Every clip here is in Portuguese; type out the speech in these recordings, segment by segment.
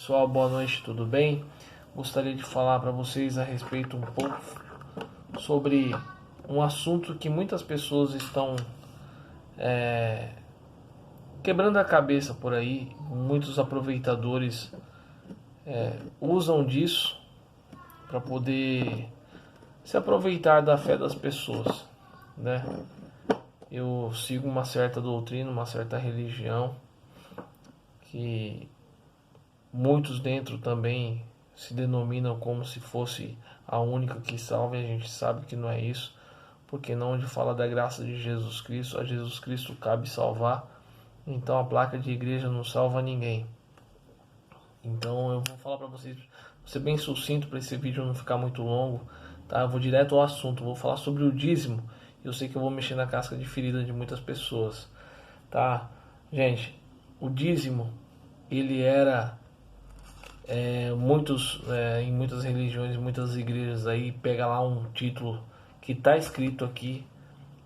Pessoal, boa noite, tudo bem? Gostaria de falar para vocês a respeito um pouco sobre um assunto que muitas pessoas estão quebrando a cabeça por aí. Muitos aproveitadores usam disso para poder se aproveitar da fé das pessoas, né? Eu sigo uma certa doutrina, uma certa religião que muitos dentro também se denominam como se fosse a única que salva, e a gente sabe que não é isso, porque não onde fala da graça de Jesus Cristo, a Jesus Cristo cabe salvar, então a placa de igreja não salva ninguém. Então eu vou falar para vocês, vou ser bem sucinto para esse vídeo não ficar muito longo, tá? Eu vou direto ao assunto, vou falar sobre o dízimo. Eu sei que eu vou mexer na casca de ferida de muitas pessoas, tá? Gente, o dízimo, ele era em muitas religiões, muitas igrejas aí, pega lá um título que está escrito aqui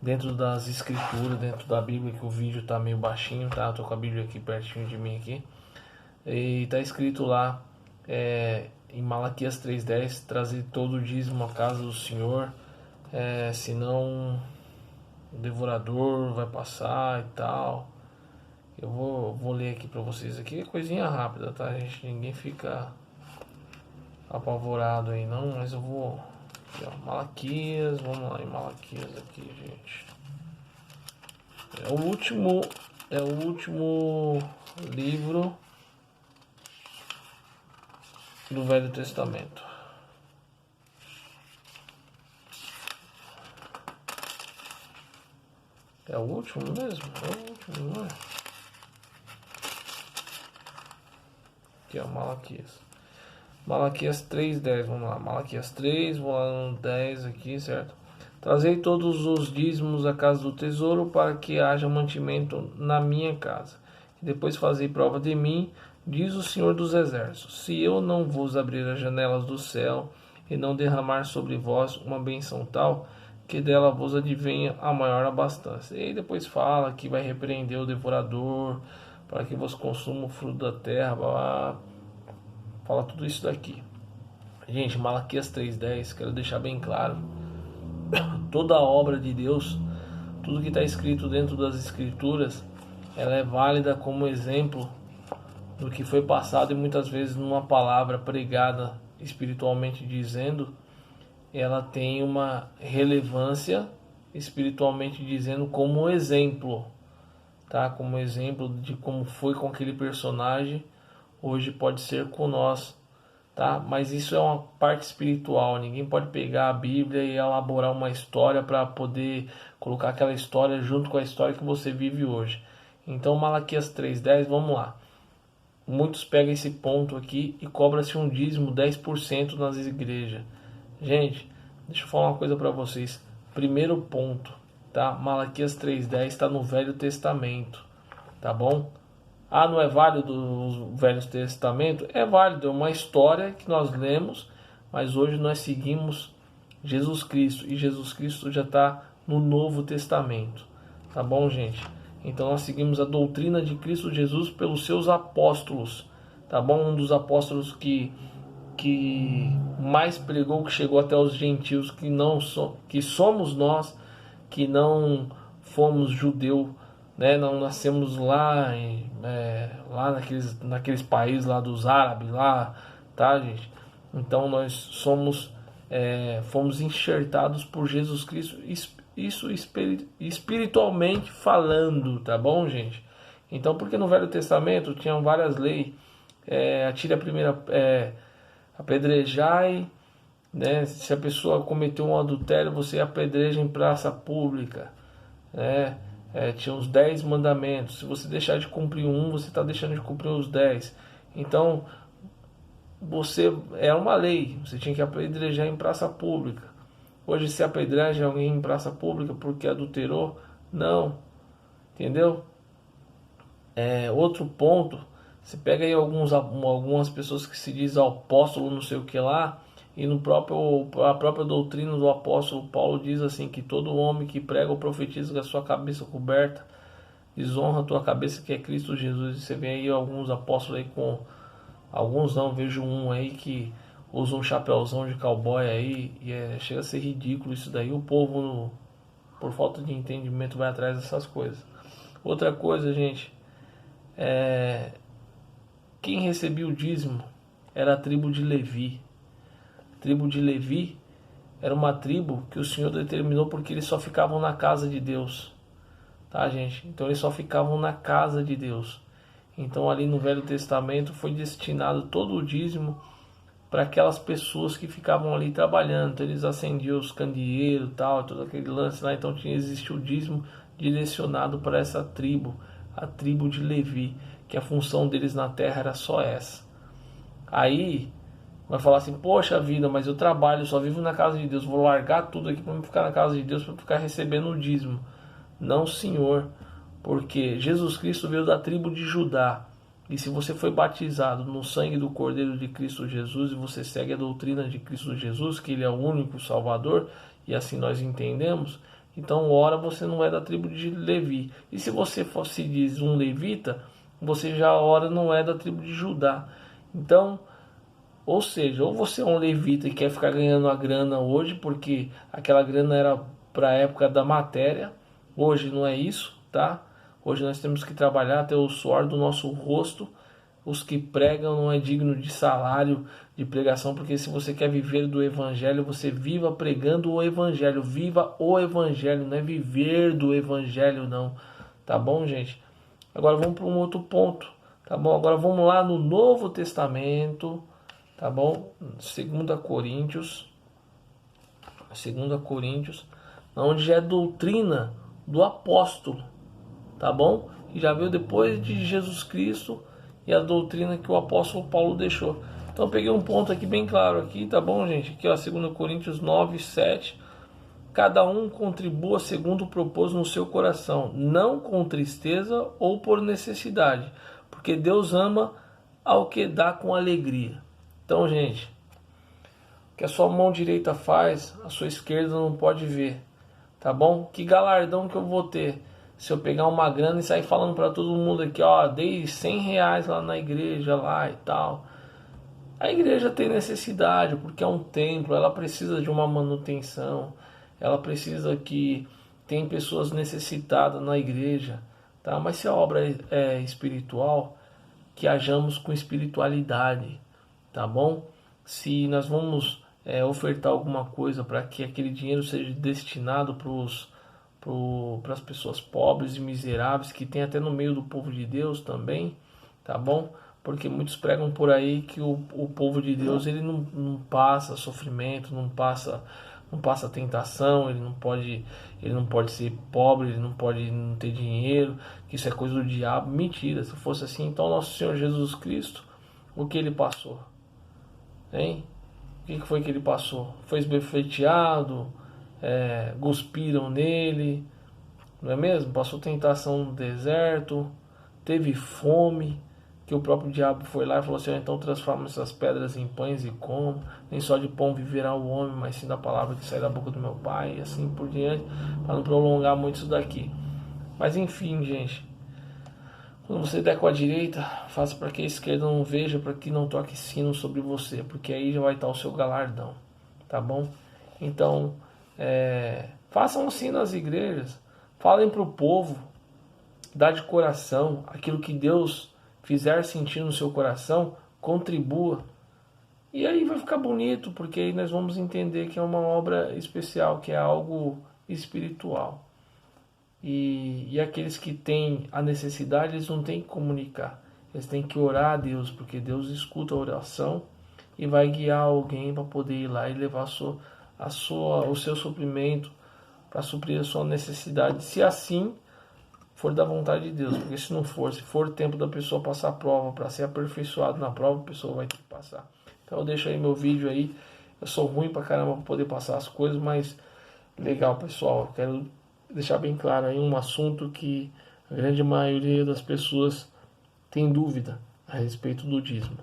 dentro das escrituras, dentro da Bíblia, que o vídeo está meio baixinho, tá? Eu tô com a Bíblia aqui pertinho de mim aqui. E está escrito lá em Malaquias 3:10, trazer todo o dízimo à casa do Senhor, senão o devorador vai passar e tal. Eu vou ler aqui para vocês aqui, coisinha rápida, tá, gente? Ninguém fica apavorado aí não, mas eu vou aqui, ó, Malaquias, vamos lá em Malaquias aqui, gente. É o último livro do Velho Testamento. É o último mesmo? É o último, não é? Aqui, ó, Malaquias 3:10, vamos lá. Malaquias 3, vou lá no 10 aqui, certo? Trazei todos os dízimos à casa do tesouro para que haja mantimento na minha casa. E depois fazei prova de mim, diz o Senhor dos Exércitos. Se eu não vos abrir as janelas do céu e não derramar sobre vós uma benção tal, que dela vos advenha a maior abastança. E aí depois fala que vai repreender o devorador, para que vos consuma o fruto da terra, blá, blá. Fala tudo isso daqui. Gente, Malaquias 3:10, quero deixar bem claro. Toda a obra de Deus, tudo que está escrito dentro das escrituras, ela é válida como exemplo do que foi passado, e muitas vezes numa palavra pregada espiritualmente dizendo, ela tem uma relevância espiritualmente dizendo como exemplo, tá? Como exemplo de como foi com aquele personagem, hoje pode ser com nós, tá? Mas isso é uma parte espiritual. Ninguém pode pegar a Bíblia e elaborar uma história para poder colocar aquela história junto com a história que você vive hoje. Então, Malaquias 3:10, vamos lá. Muitos pegam esse ponto aqui e cobra-se um dízimo 10% nas igrejas. Gente, deixa eu falar uma coisa para vocês. Primeiro ponto, tá? Malaquias 3:10 está no Velho Testamento, tá bom? Ah, não é válido o Velho Testamento? É válido, é uma história que nós lemos, mas hoje nós seguimos Jesus Cristo, e Jesus Cristo já está no Novo Testamento, tá bom, gente? Então nós seguimos a doutrina de Cristo Jesus pelos seus apóstolos, tá bom? Um dos apóstolos que mais pregou, que chegou até os gentios, que somos nós, que não fomos judeu, né? Não nascemos lá lá naqueles países lá dos árabes lá, tá, gente? Então nós fomos enxertados por Jesus Cristo, isso espiritualmente falando, tá bom, gente? Então, porque no Velho Testamento tinham várias leis, atire a primeira, apedrejai, né? Se a pessoa cometeu um adultério, você apedreja em praça pública, né? Tinha os 10 mandamentos. Se você deixar de cumprir um, você está deixando de cumprir os 10. Então, era uma lei. Você tinha que apedrejar em praça pública. Hoje, se apedreja alguém em praça pública porque adulterou, não. Entendeu? Outro ponto. Você pega aí algumas pessoas que se dizem apóstolo, não sei o que lá, e a própria doutrina do apóstolo Paulo diz assim, que todo homem que prega ou profetiza com a sua cabeça coberta, desonra a tua cabeça, que é Cristo Jesus. E você vê aí alguns apóstolos aí com Alguns não, vejo um aí que usa um chapéuzão de cowboy aí e chega a ser ridículo isso daí. O povo, por falta de entendimento, vai atrás dessas coisas. Outra coisa, gente, quem recebia o dízimo era a tribo de Levi. A tribo de Levi era uma tribo que o Senhor determinou porque eles só ficavam na casa de Deus. Tá, gente? Então eles só ficavam na casa de Deus. Então ali no Velho Testamento foi destinado todo o dízimo para aquelas pessoas que ficavam ali trabalhando. Então eles acendiam os candeeiros, tal, todo aquele lance lá. Então existia o dízimo direcionado para essa tribo, a tribo de Levi, que a função deles na terra era só essa. Aí vai falar assim: poxa vida, mas eu trabalho, só vivo na casa de Deus, vou largar tudo aqui para ficar na casa de Deus, para ficar recebendo o dízimo. Não, senhor, porque Jesus Cristo veio da tribo de Judá. E se você foi batizado no sangue do Cordeiro de Cristo Jesus e você segue a doutrina de Cristo Jesus, que Ele é o único Salvador, e assim nós entendemos, então ora você não é da tribo de Levi. E se você se diz um levita, você já ora não é da tribo de Judá. Então, ou seja, ou você é um levita e quer ficar ganhando a grana hoje, porque aquela grana era para a época da matéria. Hoje não é isso, tá? Hoje nós temos que trabalhar até o suor do nosso rosto. Os que pregam não é digno de salário de pregação, porque se você quer viver do evangelho, você viva pregando o evangelho. Viva o evangelho, não é viver do evangelho não. Tá bom, gente? Agora vamos para um outro ponto, tá bom? Agora vamos lá no Novo Testamento, tá bom? 2 Coríntios, onde já é doutrina do apóstolo, tá bom? E já veio depois de Jesus Cristo e a doutrina que o apóstolo Paulo deixou. Então eu peguei um ponto aqui bem claro aqui, tá bom, gente? Aqui ó, 2 Coríntios 9, 7. Cada um contribua segundo propôs no seu coração, não com tristeza ou por necessidade, porque Deus ama ao que dá com alegria. Então, gente, o que a sua mão direita faz, a sua esquerda não pode ver. Tá bom? Que galardão que eu vou ter se eu pegar uma grana e sair falando para todo mundo aqui, ó, dei R$100 lá na igreja lá e tal. A igreja tem necessidade, porque é um templo, ela precisa de uma manutenção, ela precisa que tem pessoas necessitadas na igreja, tá? Mas se a obra é espiritual, que hajamos com espiritualidade, tá bom? Se nós vamos ofertar alguma coisa para que aquele dinheiro seja destinado para as pessoas pobres e miseráveis, que tem até no meio do povo de Deus também, tá bom? Porque muitos pregam por aí que o povo de Deus ele não passa sofrimento, não passa tentação, ele não pode ser pobre, ele não pode não ter dinheiro, que isso é coisa do diabo. Mentira, se fosse assim, então nosso Senhor Jesus Cristo, o que ele passou? Hein? O que foi que ele passou? Foi esbofeteado, cuspiram nele, não é mesmo? Passou tentação no deserto, teve fome, que o próprio diabo foi lá e falou assim: então transforma essas pedras em pães e coma. Nem só de pão viverá o homem, mas sim da palavra que sai da boca do meu Pai, e assim por diante, para não prolongar muito isso daqui. Mas enfim, gente, quando você der com a direita, faça para que a esquerda não veja, para que não toque sino sobre você, porque aí já vai estar o seu galardão, tá bom? Então, façam assim nas igrejas, falem para o povo, dá de coração, aquilo que Deus fizer sentir no seu coração, contribua. E aí vai ficar bonito, porque aí nós vamos entender que é uma obra especial, que é algo espiritual. E aqueles que têm a necessidade, eles não têm que comunicar. Eles têm que orar a Deus, porque Deus escuta a oração e vai guiar alguém para poder ir lá e levar o seu suprimento para suprir a sua necessidade. Se assim for da vontade de Deus, porque se não for, se for o tempo da pessoa passar a prova, para ser aperfeiçoado na prova, a pessoa vai ter que passar. Então eu deixo aí meu vídeo aí. Eu sou ruim pra caramba para poder passar as coisas, mas legal, pessoal. Eu quero deixar bem claro aí um assunto que a grande maioria das pessoas tem dúvida a respeito do dízimo.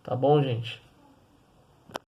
Tá bom, gente?